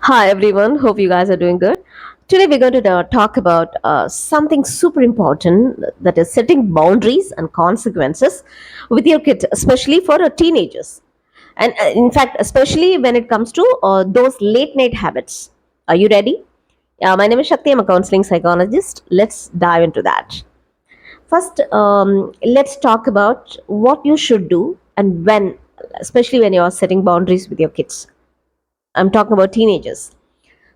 Hi everyone, hope you guys are doing good. Today we're going to talk about something super important, that is setting boundaries and consequences with your kids, especially for teenagers. And in fact, especially when it comes to those late night habits. Are you ready? My name is Shakthi, I'm a counseling psychologist. Let's dive into that. First, let's talk about what you should do and when, especially when you're setting boundaries with your kids. I'm talking about teenagers.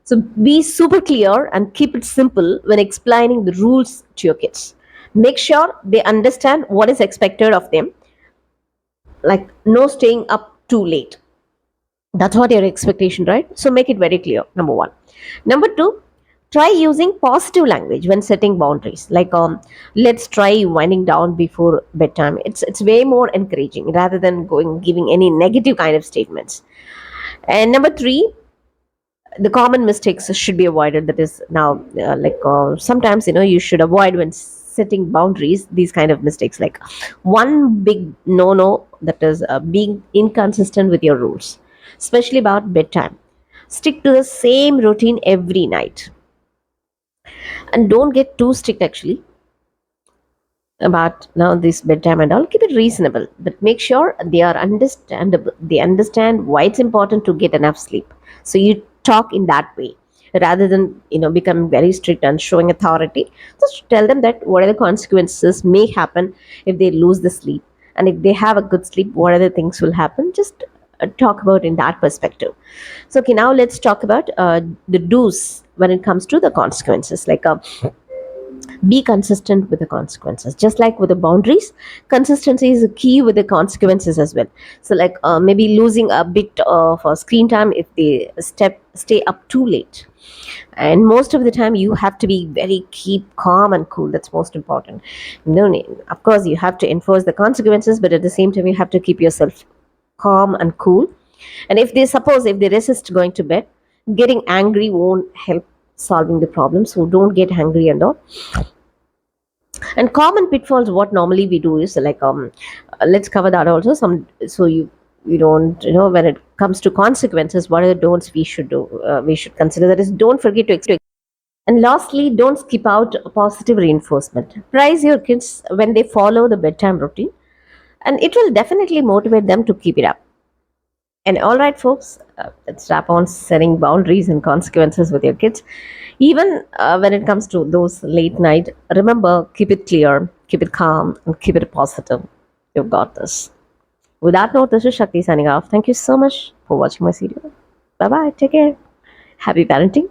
So be super clear and keep it simple when explaining the rules to your kids. Make sure they understand what is expected of them, like no staying up too late. That's what your expectation, right? So make it very clear, number one. Number two, try using positive language when setting boundaries. Like let's try winding down before bedtime. It's way more encouraging rather than going giving any negative kind of statements. And number three, the common mistakes should be avoided, that is now sometimes you should avoid when setting boundaries these kind of mistakes, like one big no that is being inconsistent with your rules, especially about bedtime. Stick to the same routine every night and don't get too strict actually about now this bedtime and all. Keep it reasonable, but make sure they are understandable, they understand why it's important to get enough sleep. So you talk in that way rather than becoming very strict and showing authority. Just tell them that what are the consequences may happen if they lose the sleep, and if they have a good sleep, what other things will happen. Just talk about in that perspective. So okay, now let's talk about the do's when it comes to the consequences. Be consistent with the consequences, just like with the boundaries. Consistency is a key with the consequences as well. So maybe losing a bit of screen time if they stay up too late. And most of the time you have to be very keep calm and cool. That's most important. No need, of course you have to enforce the consequences, but at the same time you have to keep yourself calm and cool. And if they suppose if they resist going to bed, getting angry won't help solving the problem. So don't get angry and all. And common pitfalls, what normally we do is let's cover that also some. So you don't, when it comes to consequences, what are the don'ts we should do, we should consider. That is, don't forget to and lastly, don't skip out positive reinforcement. Praise your kids when they follow the bedtime routine, and it will definitely motivate them to keep it up. And all right, folks, let's wrap on setting boundaries and consequences with your kids. Even when it comes to those late night, remember, keep it clear, keep it calm, and keep it positive. You've got this. With that note, this is Shakti signing off. Thank you so much for watching my video. Bye bye. Take care. Happy parenting.